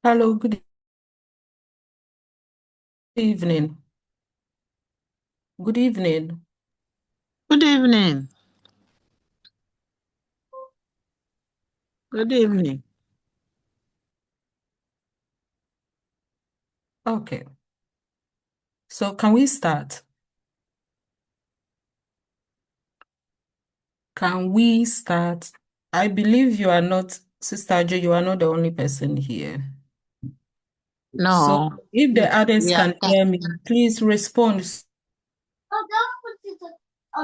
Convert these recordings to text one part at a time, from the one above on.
Hello, good evening. Good evening. Good evening. Good evening. Okay, so can we start? Can we start? I believe you are not, Sister Jo, you are not the only person here. So No, if the others we are can done. hear me, please respond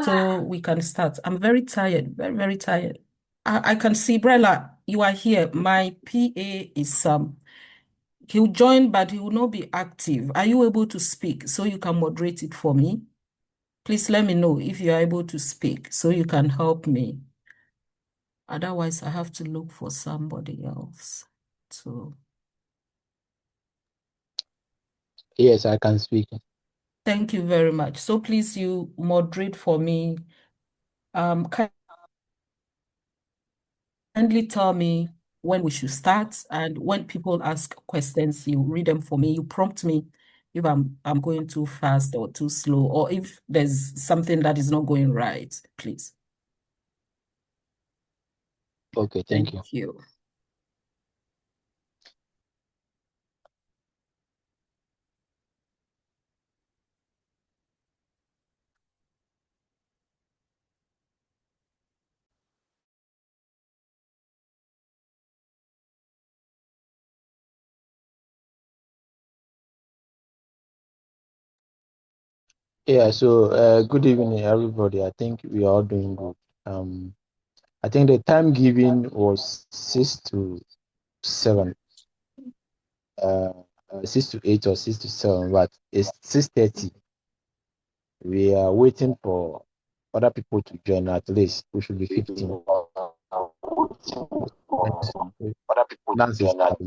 so we can start. I'm very tired, very, very tired. I can see, Brella, you are here. My PA is he'll join, but he will not be active. Are you able to speak so you can moderate it for me? Please let me know if you are able to speak so you can help me. Otherwise, I have to look for somebody else. So Yes, I can speak. thank you very much. So please, you moderate for me. Kindly tell me when we should start, and when people ask questions, you read them for me. You prompt me if I'm going too fast or too slow, or if there's something that is not going right, please. Okay, Thank thank you. you. Yeah, so good evening, everybody. I think we are all doing good. Um, I think the time given was 6 to 7, uh, 6 to 8 or 6 to 7, but it's 6:30. We are waiting for other people to join. At least we should be 15. That's the start.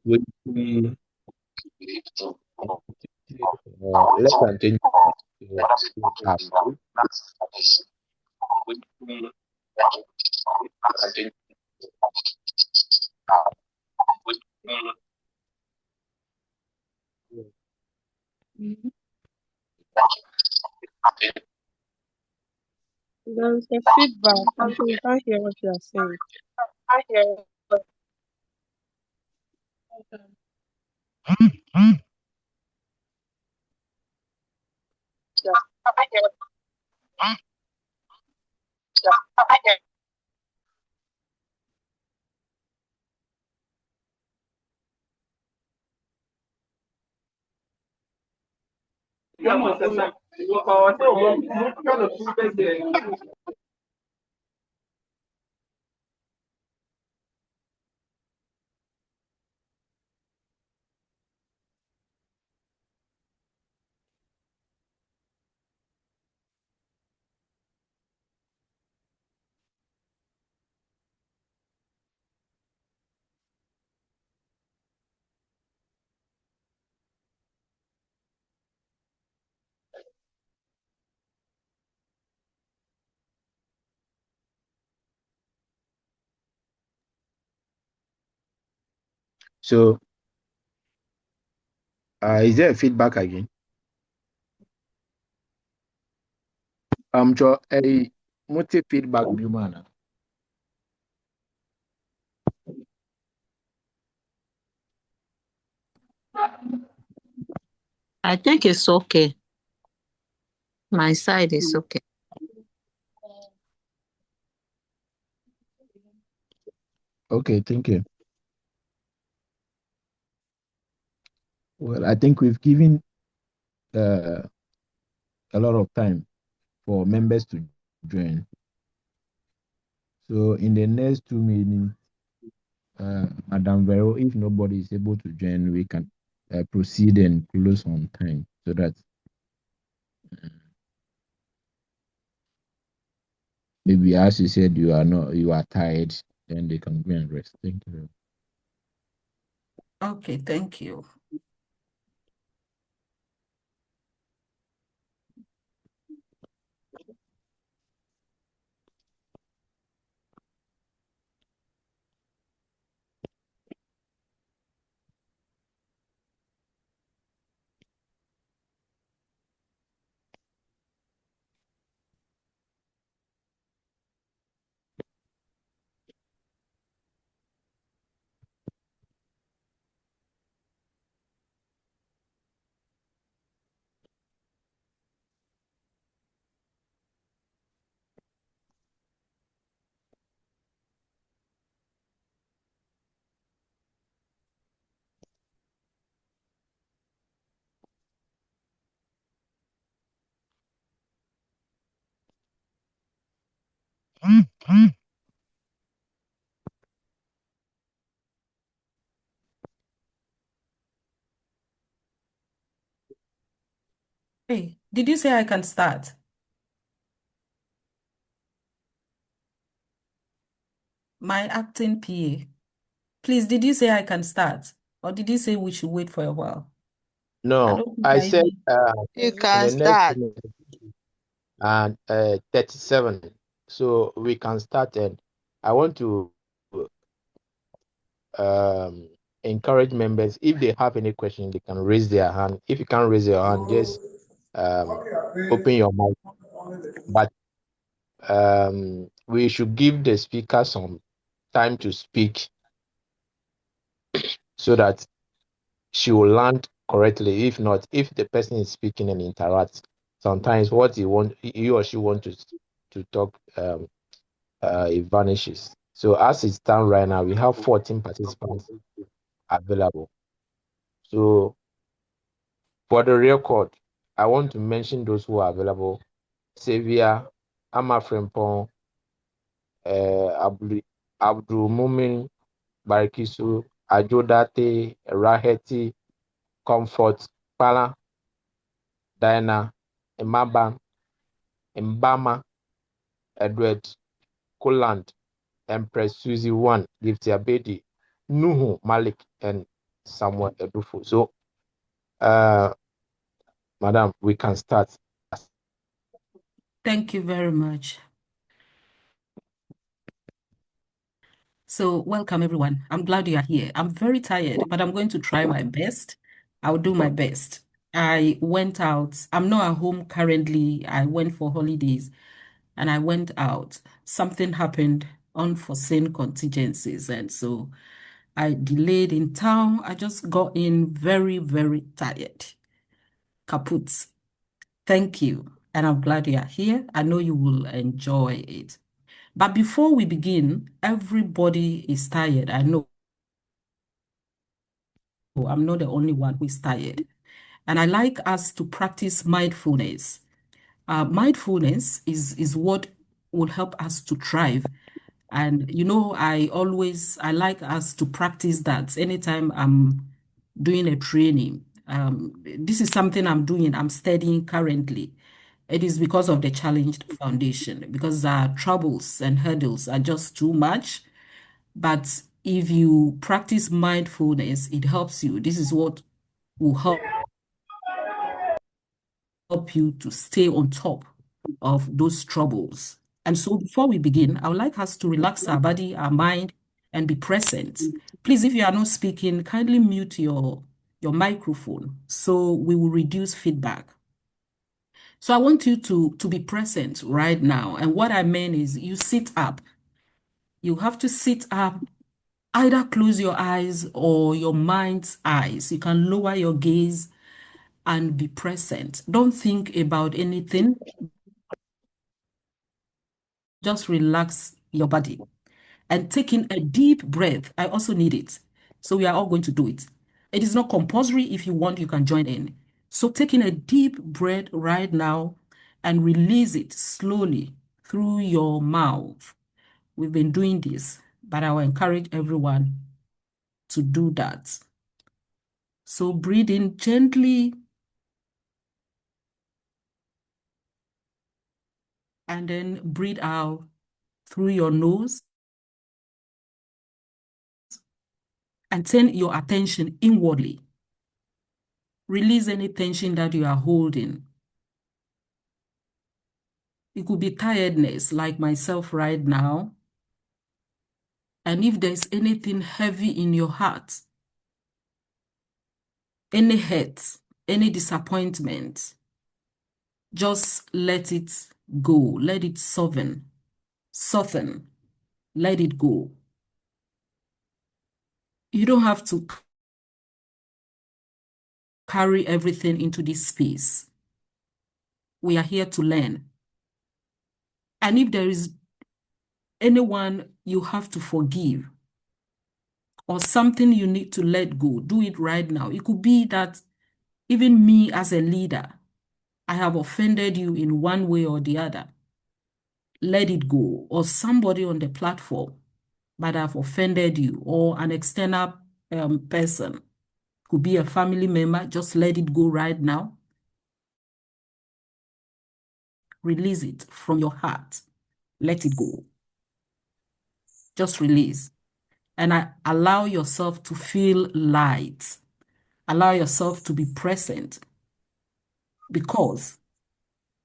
We less than 20 up. There's a feedback. I think we can't hear what you are saying. So, is there a feedback again? Jo, a motive feedback, Bumana. I think it's okay. My side is okay. Okay, thank you. Well, I think we've given uh, a lot of time for members to join. So, in the next 2 minutes, Madam Vero, if nobody is able to join, we can proceed and close on time so that maybe, as you said, you are tired, then they can go and rest. Thank you. Okay, thank you. Hey, did you say I can start? My acting PA. Please, did you say I can start? Or did you say we should wait for a while? I No, don't think I I said even. You in can the next start. minute and 37. So we can start, and I want to um, encourage members, if they have any question, they can raise their hand. If you can't raise your hand, just open your mouth. But we should give the speaker some time to speak so that she will land correctly. If not, if the person is speaking and interrupts, sometimes what he or she want to talk, it vanishes. So as it stands right now, we have 14 participants available. So for the record, I want to mention those who are available: Xavier, Ama Frempong, Abdul Mumin, Barikisu, Ajodate, Raheti, Comfort, Pala, Diana, Imaba, Mbama, Edward, Koland, Empress Susie One, Gifty Abedi, Nuhu Malik, and Samuel Edufo. So, Madam, we can start. Thank you very much. So, welcome everyone. I'm glad you are here. I'm very tired, but I'm going to try my best. I'll do my best. I went out. I'm not at home currently. I went for holidays and I went out. Something happened, unforeseen contingencies. And so I delayed in town. I just got in very, very tired. Kaput. Thank you. And I'm glad you are here. I know you will enjoy it. But before we begin, everybody is tired. I know I'm not the only one who is tired. And I like us to practice mindfulness. Mindfulness is what will help us to thrive. And I like us to practice that anytime I'm doing a training. This is something I'm studying currently. It is because of the challenged foundation, because our troubles and hurdles are just too much. But if you practice mindfulness, it helps you. This is what will help you to stay on top of those troubles. And so before we begin, I would like us to relax our body, our mind, and be present. Please, if you are not speaking, kindly mute your microphone so we will reduce feedback. So I want you to be present right now. And what I mean is you sit up. You have to sit up, either close your eyes or your mind's eyes. You can lower your gaze and be present. Don't think about anything. Just relax your body and taking a deep breath. I also need it. So we are all going to do it. It is not compulsory. If you want, you can join in. So taking a deep breath right now and release it slowly through your mouth. We've been doing this, but I will encourage everyone to do that. So breathe in gently and then breathe out through your nose and turn your attention inwardly. Release any tension that you are holding. It could be tiredness, like myself right now. And if there's anything heavy in your heart, any hurt, any disappointment, just let it go. Let it soften, let it go. You don't have to carry everything into this space. We are here to learn. And if there is anyone you have to forgive or something you need to let go, do it right now. It could be that even me as a leader, I have offended you in one way or the other. let it go, or somebody on the platform might have offended you, or an external person, could be a family member, just let it go right now. Release it from your heart. Let it go. Just release. And allow yourself to feel light. Allow yourself to be present. Because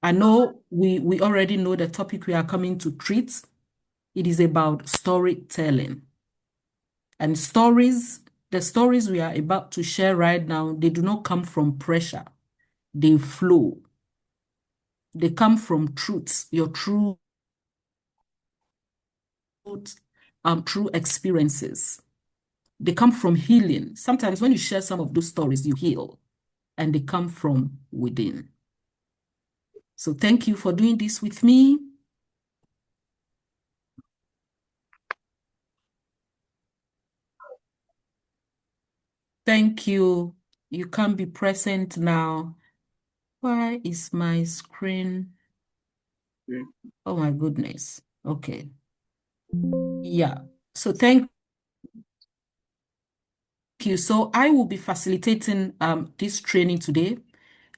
I know we already know the topic we are coming to treat. It is about storytelling. And the stories we are about to share right now, they do not come from pressure. They flow. They come from truths, your true experiences. They come from healing. Sometimes when you share some of those stories, you heal, and they come from within. So thank you for doing this with me. Thank you. You can be present now. Why is my screen? Oh my goodness. Okay. Yeah. So thank you. So I will be facilitating this training today.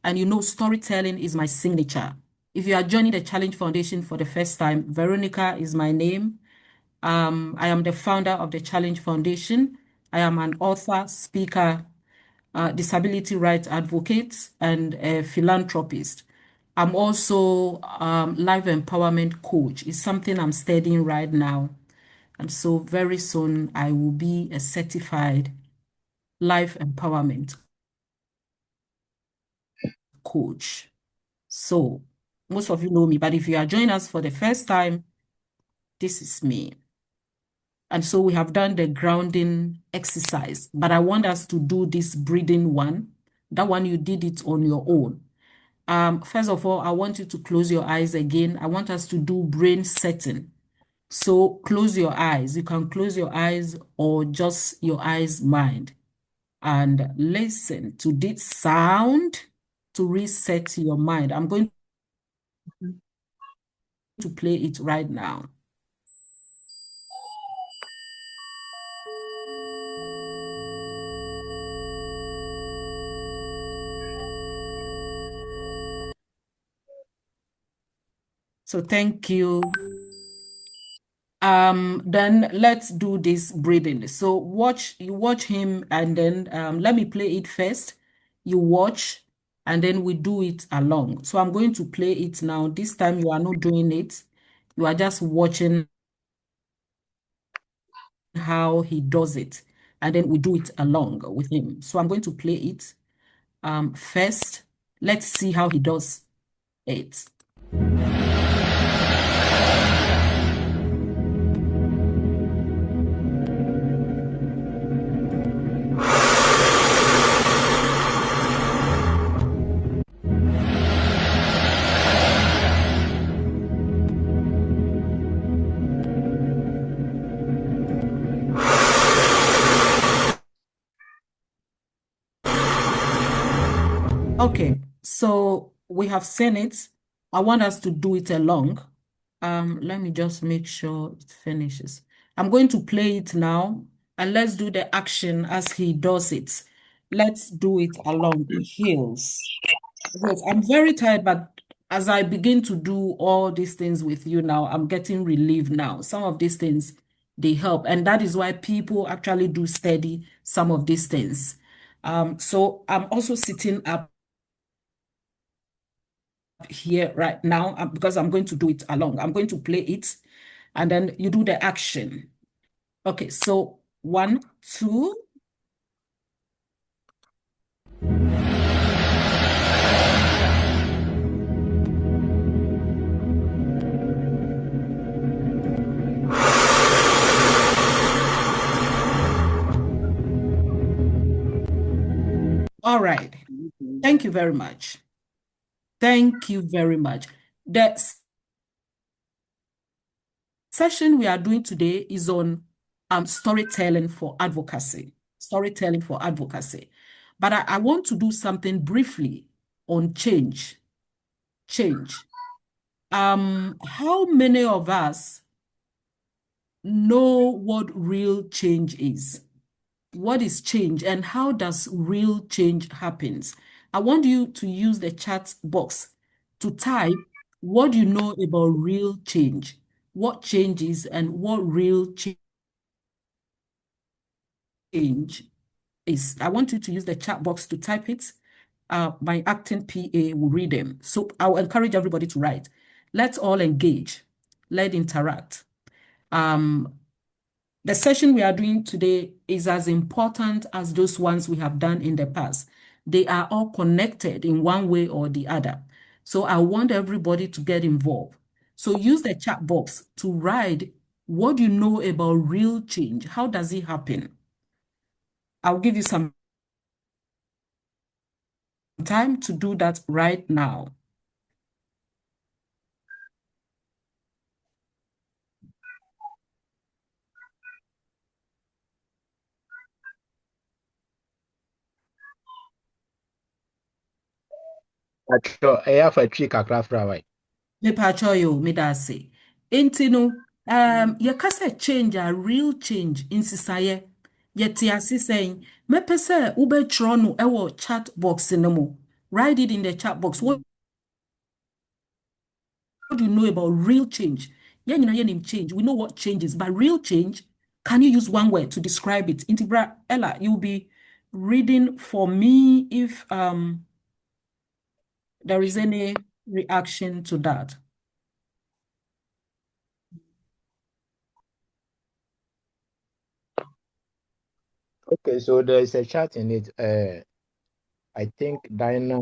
And you know, storytelling is my signature. If you are joining the Challenge Foundation for the first time, Veronica is my name. I am the founder of the Challenge Foundation. I am an author, speaker, disability rights advocate, and a philanthropist. I'm also life empowerment coach. It's something I'm studying right now. And so very soon I will be a certified life empowerment coach. So most of you know me, but if you are joining us for the first time, this is me. And so we have done the grounding exercise, but I want us to do this breathing one. That one you did it on your own. First of all, I want you to close your eyes again. I want us to do brain setting. So close your eyes. You can close your eyes or just your eyes mind. And listen to this sound to reset your mind. I'm going to play it right now. So thank you. Then let's do this breathing. So you watch him, and then let me play it first. You watch, and then we do it along. So I'm going to play it now. This time you are not doing it. You are just watching how he does it, and then we do it along with him. So I'm going to play it first. Let's see how he does it. Okay, so we have seen it. I want us to do it along. Let me just make sure it finishes. I'm going to play it now, and let's do the action as he does it. Let's do it along. Heels. Yes, I'm very tired, but as I begin to do all these things with you now, I'm getting relief now. Some of these things, they help. And that is why people actually do study some of these things. So I'm also sitting up here right now because I'm going to do it along. I'm going to play it, and then you do the action. Okay, so 1, 2. All right. Thank you very much. Thank you very much. The session we are doing today is on storytelling for advocacy. Storytelling for advocacy. But I want to do something briefly on change. Change. How many of us know what real change is? What is change and how does real change happens? I want you to use the chat box to type what you know about real change, what changes and what real change is. I want you to use the chat box to type it. My acting PA will read them. So I'll encourage everybody to write. Let's all engage. Let's interact. The session we are doing today is as important as those ones we have done in the past. They are all connected in one way or the other. So I want everybody to get involved. So use the chat box to write what you know about real change. How does it happen? I'll give you some time to do that right now. ɛyɛ afa twi kakra fra wa. Mepacho yo, medase. Enti no, yɛkasa change a real change in society. Yɛte ase saying, mepɛ sɛ wobɛtwerɛ no ɛwɔ chat box no mu. Write it in the chat box. What do you know about real change? Yeah, you know your name change. We know what change is, but real change, can you use one word to describe it? Intibra Ella, you'll be reading for me if there is any reaction to that. Okay, so there is a chat in it. I think Diana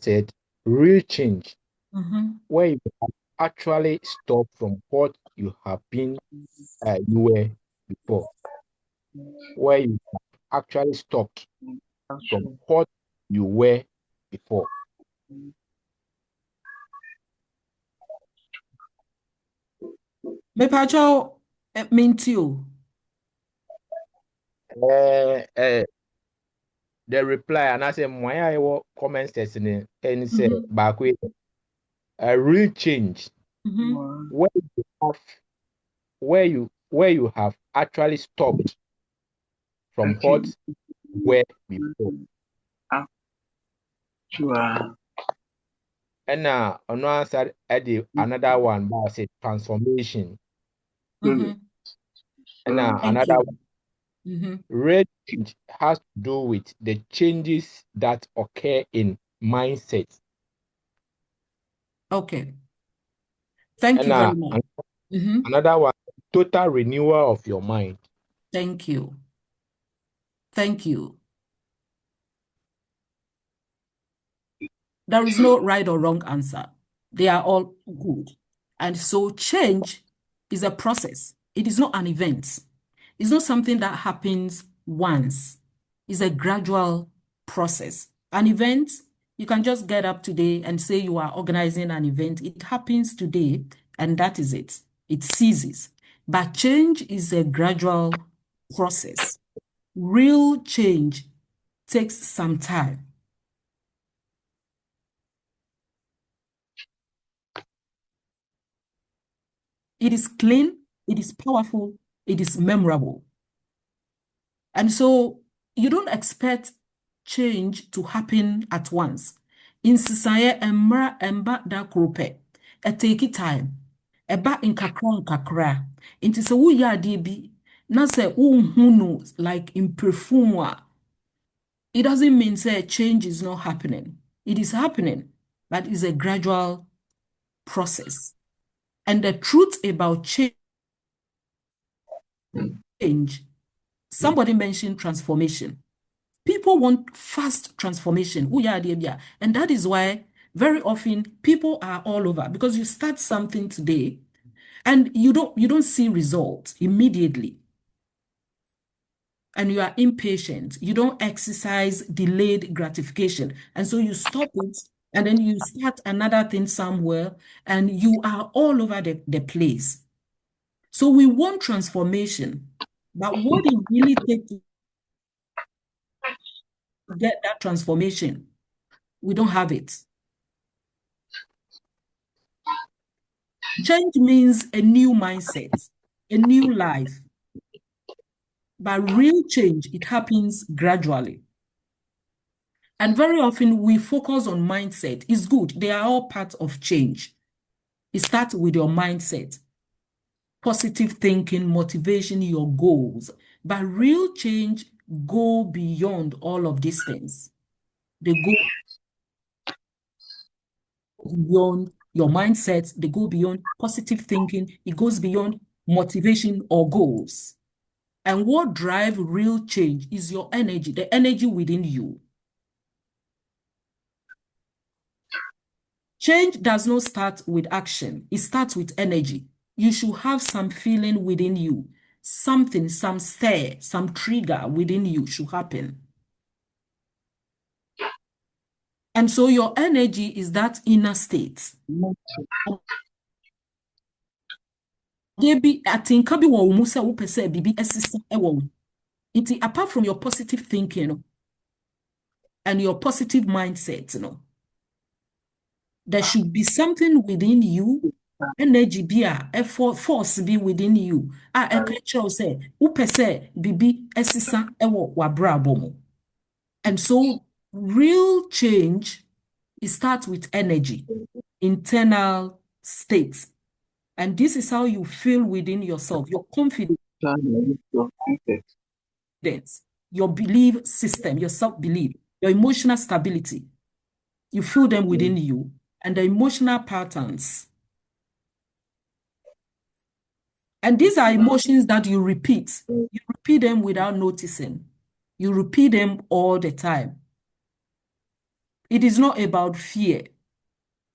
said real change, where you have actually stopped from what you have been you were before, where you have actually stopped from what you were before. Mepacho mentio. The reply and I say why I will comment section and say back with a real change where you have where you have actually stopped from what you were before. And now on one side another one but I say transformation. And now another one. Real change has to do with the changes that occur in mindset. Okay. Thank you very much. Another one, total renewal of your mind. Thank you. Thank you. There is no right or wrong answer. They are all good. And so change is a process. It is not an event. It's not something that happens once. It's a gradual process. An event, you can just get up today and say you are organizing an event. It happens today, and that is it. It ceases. But change is a gradual process. Real change takes some time. It is clean, it is powerful, it is memorable. And so you don't expect change to happen at once. In society, emba da krope. It take time. Eba in kakra. Inti se wo ya bi na se no like in perfume. It doesn't mean say change is not happening. It is happening, but it's a gradual process. And the truth about change, somebody mentioned transformation. People want fast transformation. And that is why very often people are all over because you start something today and you don't see results immediately. And you are impatient. You don't exercise delayed gratification. And so you stop it and then you start another thing somewhere and you are all over the place. So we want transformation, but what it really takes to get that transformation, we don't have it. Change means a new mindset, a new life. But real change, it happens gradually. And very often we focus on mindset. It's good. They are all part of change. It starts with your mindset, positive thinking, motivation, your goals. But real change go beyond all of these things. They go beyond your mindset. They go beyond positive thinking. It goes beyond motivation or goals. And what drives real change is your energy, the energy within you. Change does not start with action. It starts with energy. You should have some feeling within you. Something, some stir, some trigger within you should happen. And so your energy is that inner state. Apart from your positive thinking and your positive mindset, there should be something within you, energy be a force be within you. Say, bibi esisa ewo wabrabo. And so real change, it starts with energy, internal states. And this is how you feel within yourself, your confidence, your belief system, your self-belief, your emotional stability. You feel them within you, and the emotional patterns. And these are emotions that you repeat. You repeat them without noticing. You repeat them all the time. It is not about fear.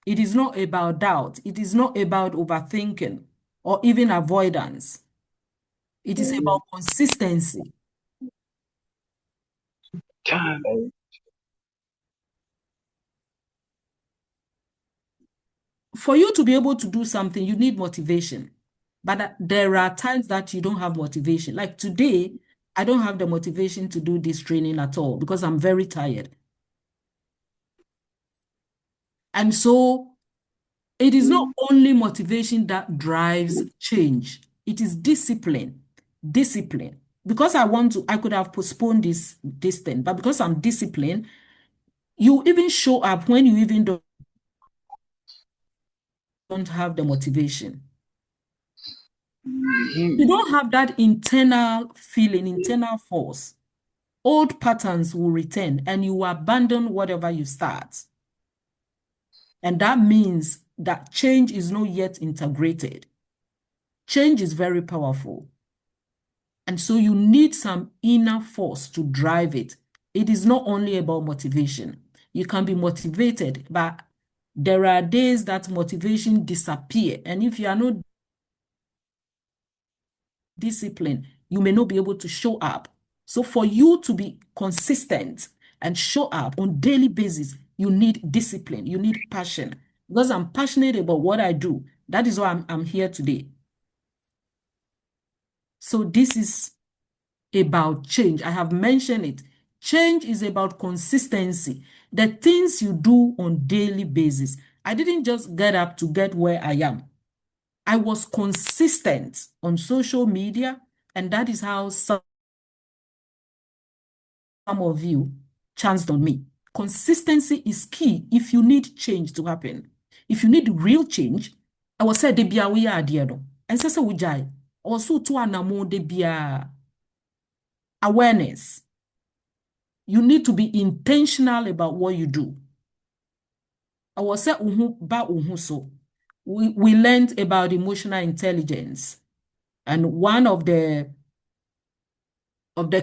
It is not about doubt. It is not about overthinking or even avoidance. It is about consistency. For you to be able to do something, you need motivation. But there are times that you don't have motivation. Like today, I don't have the motivation to do this training at all because I'm very tired. And so it is not only motivation that drives change. It is discipline. Discipline. Because I could have postponed this thing, but because I'm disciplined, you even show up when you even don't have the motivation. You don't have that internal feeling, internal force. Old patterns will return and you abandon whatever you start. And that means that change is not yet integrated. Change is very powerful. And so you need some inner force to drive it. It is not only about motivation. You can be motivated, but there are days that motivation disappear. And if you are not disciplined, you may not be able to show up. So for you to be consistent and show up on daily basis, you need discipline, you need passion. Because I'm passionate about what I do. That is why I'm here today. So this is about change. I have mentioned it. Change is about consistency. The things you do on daily basis. I didn't just get up to get where I am. I was consistent on social media, and that is how some of you chanced on me. Consistency is key if you need change to happen. If you need real change, I was said debia we are dear no. And so we jai. Also to anamo debia awareness. You need to be intentional about what you do. I was said so. We learned about emotional intelligence. And one of the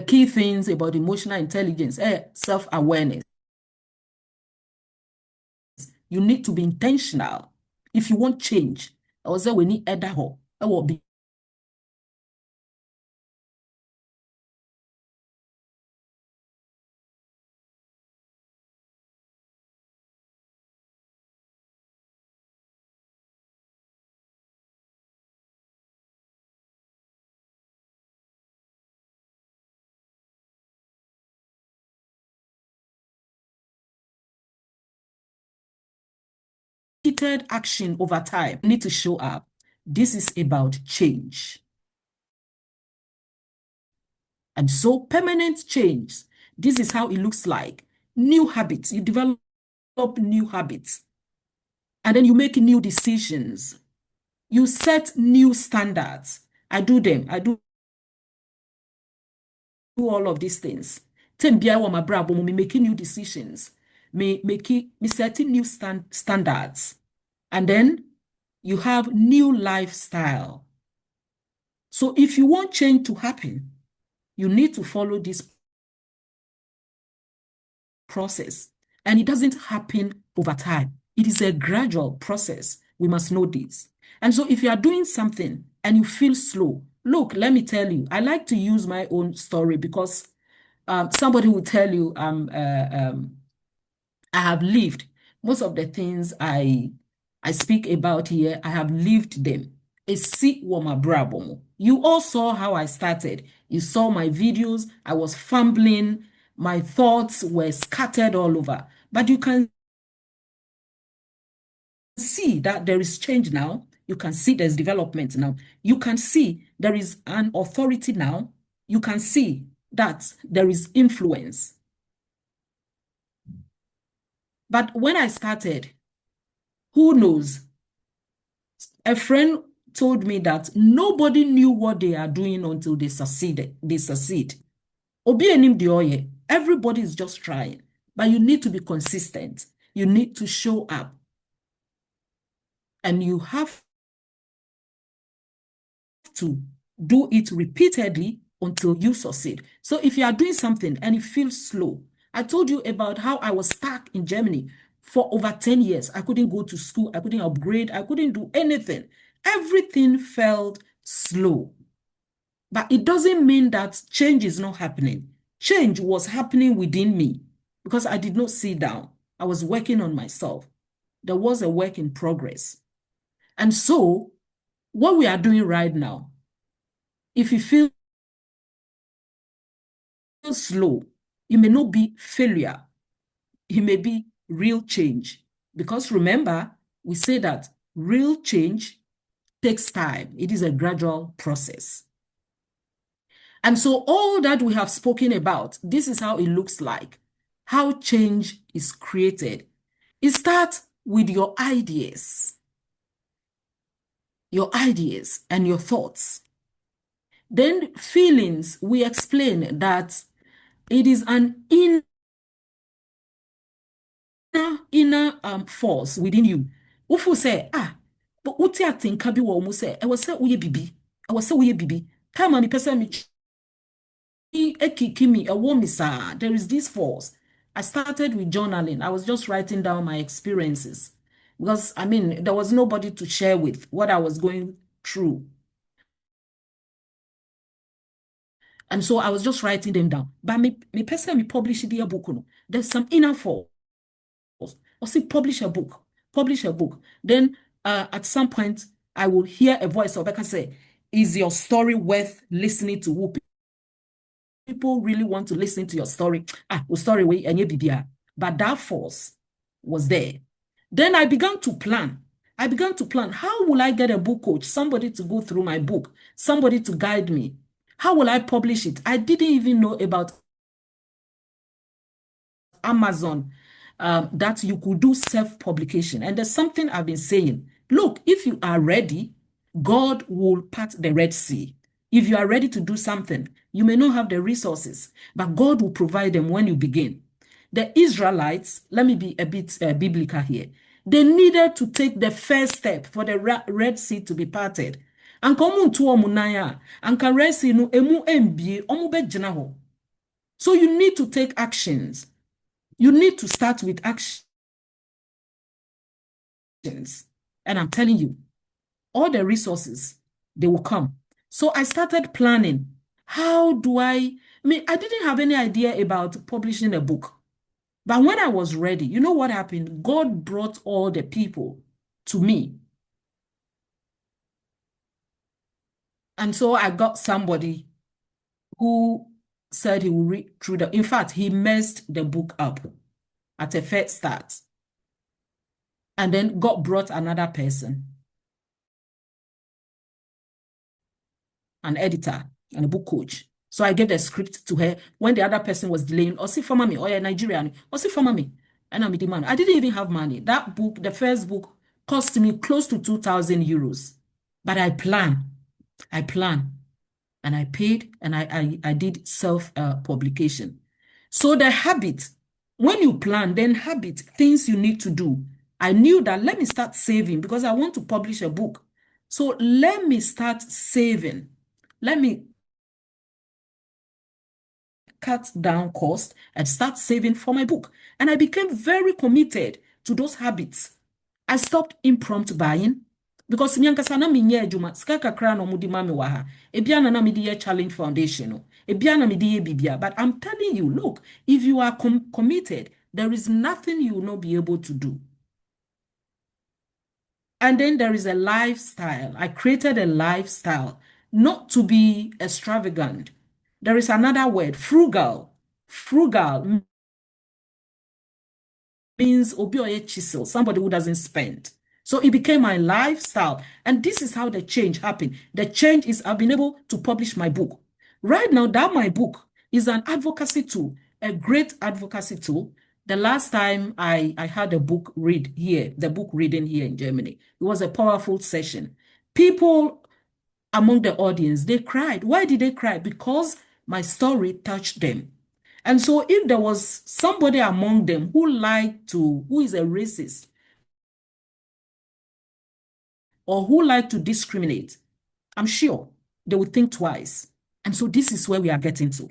key things about emotional intelligence is self-awareness. You need to be intentional. If you want change, I was say we need edaho. I will be repeated action over time. You need to show up. This is about change. And so permanent change, this is how it looks like. New habits, you develop new habits. And then you make new decisions. You set new standards. I do them. I do all of these things. Tembia wa mabrabo, me making new decisions. Me setting new standards. And then you have new lifestyle. So if you want change to happen, you need to follow this process. And it doesn't happen over time. It is a gradual process. We must know this. And so if you are doing something and you feel slow, look, let me tell you, I like to use my own story because somebody will tell you I have lived most of the things I speak about here. I have lived them. You all saw how I started. You saw my videos. I was fumbling. My thoughts were scattered all over. But you can see that there is change now. You can see there's development now. You can see there is an authority now. You can see that there is influence. But when I started, who knows? A friend told me that nobody knew what they are doing until they succeed. Everybody is just trying, but you need to be consistent. You need to show up. And you have to do it repeatedly until you succeed. So if you are doing something and it feels slow, I told you about how I was stuck in Germany for over 10 years. I couldn't go to school. I couldn't upgrade. I couldn't do anything. Everything felt slow. But it doesn't mean that change is not happening. Change was happening within me because I did not sit down. I was working on myself. There was a work in progress. And so what we are doing right now, if you feel slow, it may not be failure. It may be real change. Because remember, we say that real change takes time. It is a gradual process. And so all that we have spoken about, this is how it looks like, how change is created. It starts with your ideas and your thoughts. Then feelings, we explain that it is an inner force within you. Ufu say, but uti atinka bi wo mu say, e was say uye bibi. E was say uye bibi. Time and person me ekikimi, a womisa. There is this force. I started with journaling. I was just writing down my experiences because I mean, there was nobody to share with what I was going through. And so I was just writing them down. But me person me publish the book. There's some inner force. Or say publish a book. Then at some point I will hear a voice of Becca say, is your story worth listening to? People really want to listen to your story. Story way and bibia. But that force was there. Then I began to plan. How will I get a book coach? Somebody to go through my book, somebody to guide me. How will I publish it? I didn't even know about Amazon, that you could do self-publication. And there's something I've been saying. Look, if you are ready, God will part the Red Sea. If you are ready to do something, you may not have the resources, but God will provide them when you begin. The Israelites, let me be a bit biblical here. They needed to take the first step for the Red Sea to be parted. So you need to take actions. You need to start with actions. And I'm telling you, all the resources, they will come. So I started planning. How do I didn't have any idea about publishing a book. But when I was ready, you know what happened? God brought all the people to me. And so I got somebody who said he will read through in fact, he messed the book up at a first start. And then God brought another person. an editor and a book coach. So I gave the script to her when the other person was delaying. Or see for mommy, or Nigerian, or see for mommy. And I'm the man. I didn't even have money. That book, the first book, cost me close to 2,000 euros. But I plan, and I paid, and I did self publication. So the habit, when you plan, then habit, things you need to do. I knew that let me start saving because I want to publish a book. So let me start saving. Let me cut down cost and start saving for my book. And I became very committed to those habits. I stopped impromptu buying because nyankasa na menye adwuma sika kakra na omudi ma me wa ha ebia na me di challenge foundation no ebia na me di bibia. But I'm telling you, look, if you are committed, there is nothing you will not be able to do. And then there is a lifestyle. I created a lifestyle, not to be extravagant. There is another word, frugal. Frugal means obi oye chisel, somebody who doesn't spend. So it became my lifestyle. And this is how the change happened. The change is I've been able to publish my book. Right now, that my book is an advocacy tool, a great advocacy tool. The last time I had a book read here, the book reading here in Germany, it was a powerful session. People among the audience, they cried. Why did they cry? Because my story touched them. And so if there was somebody among them who is a racist or who liked to discriminate, I'm sure they would think twice. And so this is where we are getting to.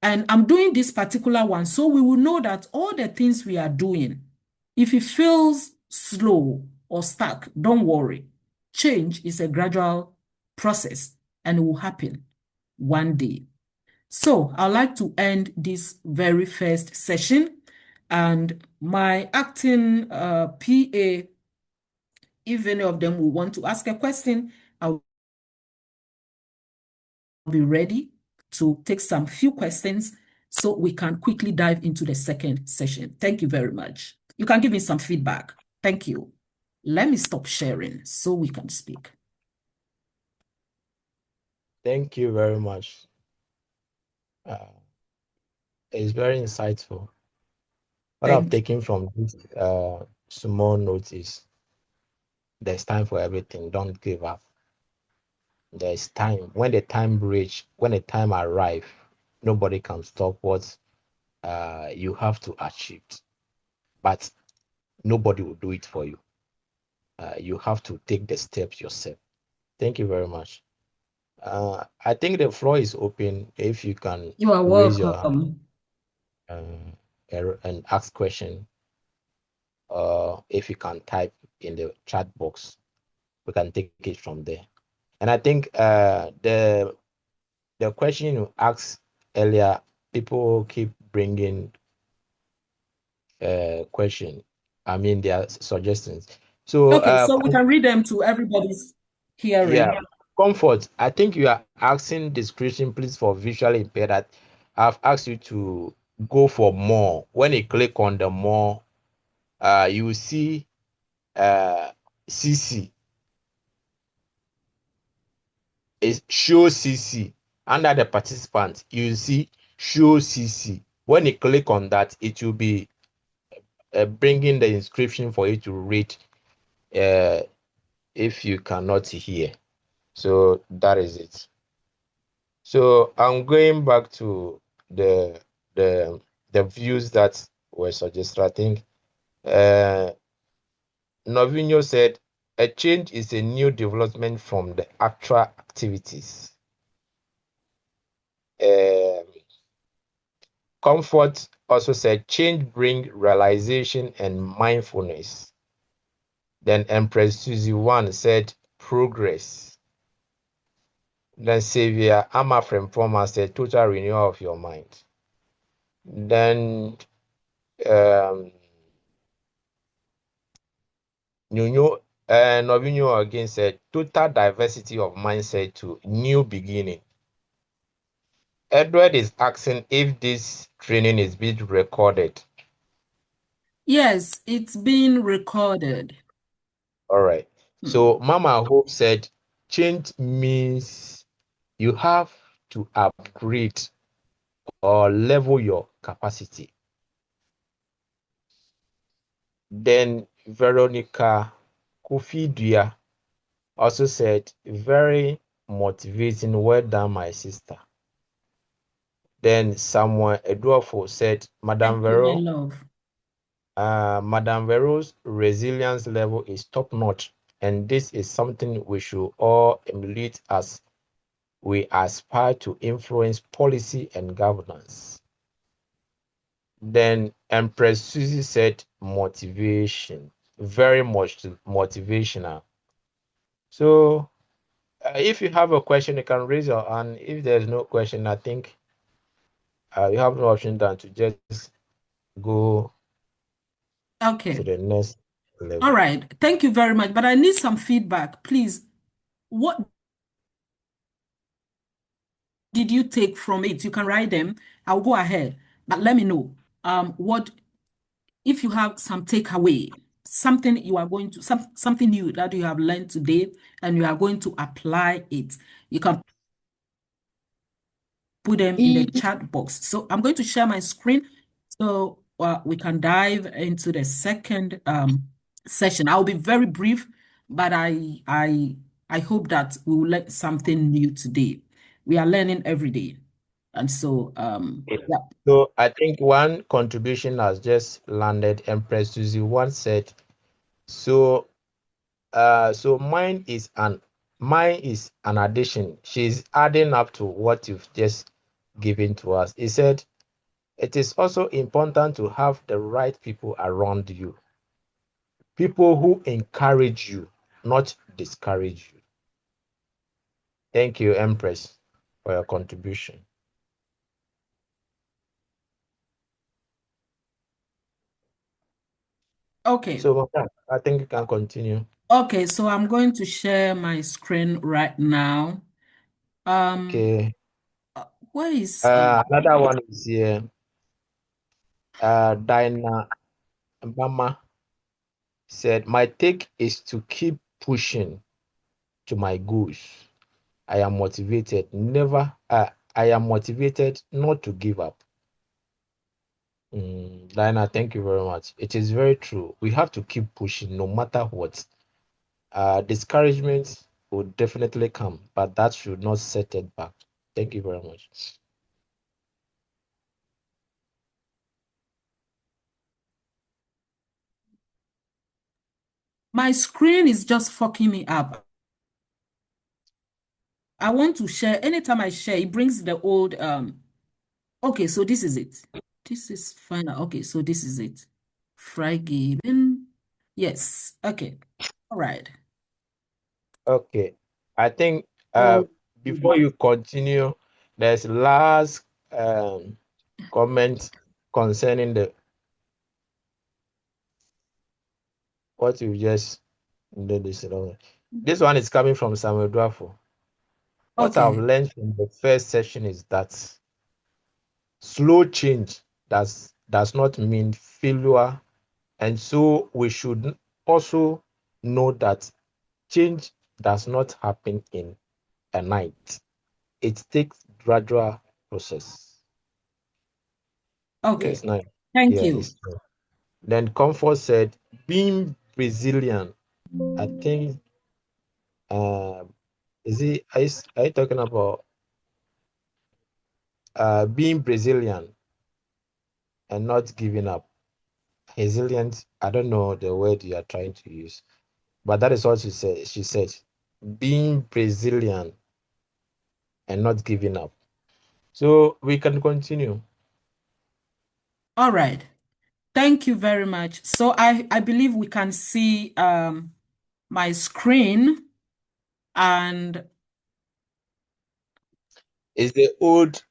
And I'm doing this particular one so we will know that all the things we are doing, if it feels slow or stuck, don't worry. Change is a gradual process and it will happen one day. So I'd like to end this very first session, and my acting PA, if any of them will want to ask a question, I'll be ready to take some few questions so we can quickly dive into the second session. Thank you very much. You can give me some feedback. Thank you. Let me stop sharing so we can speak. Thank you very much. It's very insightful. What I've taken from this small notice, there's time for everything. Don't give up. There's time. When the time arrives, nobody can stop what you have to achieve. But nobody will do it for you. You have to take the steps yourself. Thank you very much. I think the floor is open. If you can You are raise your hand welcome. and ask question, if you can type in the chat box, we can take it from there. And I think the question you asked earlier, people keep bringing question. I mean, their suggestions. So Okay, so we can read them to everybody's hearing. yeah, Comfort. I think you are asking description, please, for visually impaired. That I've asked you to go for more. When you click on the more, you will see CC. Is show CC. Under the participants, you see show CC. When you click on that, it will be bringing the inscription for you to read if you cannot hear. So that is it. So I'm going back to the views that were suggested. I think Novinho said a change is a new development from the actual activities. Comfort also said change bring realization and mindfulness. Then Empress Susie 1 said progress. Then Xavier Amafrem Former said total renewal of your mind. Then Novinho again said total diversity of mindset to new beginning. Edward is asking if this training is being recorded. Yes, it's being recorded. All right. So Mama Hope said change means you have to upgrade or level your capacity. Then Veronica Kofidua also said, very motivating. Well done, my sister. Then Samuel Eduofo said, Thank you, my love. Madam Vero's resilience level is top notch, and this is something we should all emulate as we aspire to influence policy and governance. Then Empress Susie said, motivation, very much motivational. So, if you have a question, you can raise your hand. If there's no question, I think you have no option than to just go to Okay. the next All level. right. Thank you very much. But I need some feedback, please. What did you take from it? You can write them. I'll go ahead. But let me know. What if you have some takeaway, something you are going to something new that you have learned today and you are going to apply it. You can put them in the chat box. So I'm going to share my screen so we can dive into the second session. I'll be very brief, but I hope that we will learn something new today. We are learning every day. And so Yeah. yeah. So I think one contribution has just landed. Empress Susie once said, so so mine is an addition. She's adding up to what you've just given to us. He said, it is also important to have the right people around you. People who encourage you, not discourage you. Thank you, Empress, for your contribution. Okay. So, Madam, I think you can continue. Okay, so I'm going to share my screen right now. Um, Okay. where is Another one is here. Dinah Mama said, my take is to keep pushing to my goals. I am motivated, I am motivated not to give up. Dinah, thank you very much. It is very true. We have to keep pushing no matter what. Discouragement will definitely come, but that should not set it back. Thank you very much. my screen is just fucking me up. I want to share. Anytime I share, it brings the old okay, so this is it. This is fine. Okay, so this is it. Friday. Yes. Okay. All right. Okay. I think Oh, before you continue, there's last comment concerning the what you just did this. This one is coming from Samuel Duafo. What I've okay. learned from the first session is that slow change does not mean failure, and so we should also know that change does not happen in a night. It takes gradual process. Okay. Yes, nice. Thank Yeah, you. it's true. Then Comfort said, being Brazilian, I think, uh, are you talking about being Brazilian and not giving up? Resilient, I don't know the word you are trying to use, but that is what she said. She said, being Brazilian and not giving up. So we can continue. All right. Thank you very much. So I believe we can see my screen and Is the old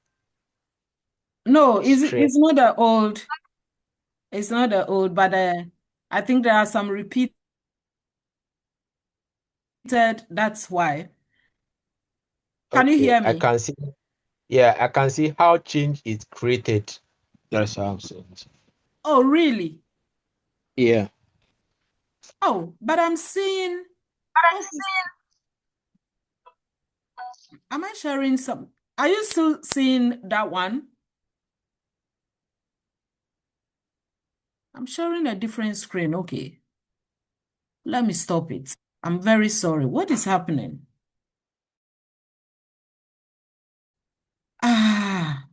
no, stream? it's not the old. It's not the old, but I think there are some repeated. That's why. Can you Okay, hear I me? can see. Yeah, I can see how change is created. That's how I'm saying it. Oh, really? Yeah. Oh, but I'm seeing. Okay, Am I sharing some? Are you still seeing that one? I'm sharing a different screen. Okay. Let me stop it. I'm very sorry. What is happening? Ah.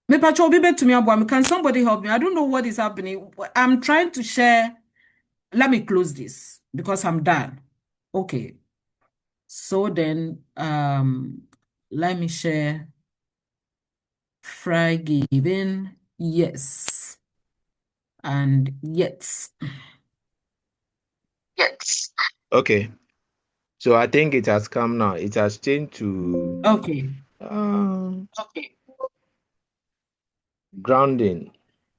Can somebody help me? I don't know what is happening. I'm trying to share. Let me close this because I'm done. Okay. So then, let me share forgiving. Yes. And yes. Yes. Okay. So I think it has come now. It has changed to Okay. okay. Grounding.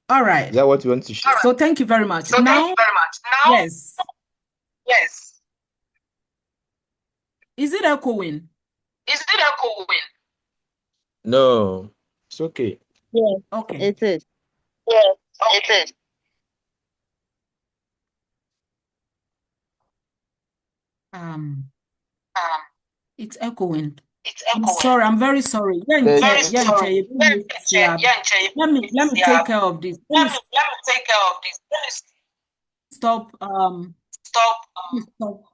All Is right. that what you want to share? So thank you very much. So thank Now, you very much. Now, yes. yes. Is it echoing? Is it echoing? No. It's okay. Yes. Okay. It is. Yes, it is. Um, Um, it's echoing. it's I'm echoing. sorry. I'm very sorry. Very sorry. Let me take care of this. Let me take care of this. Let me Stop. stop. Stop.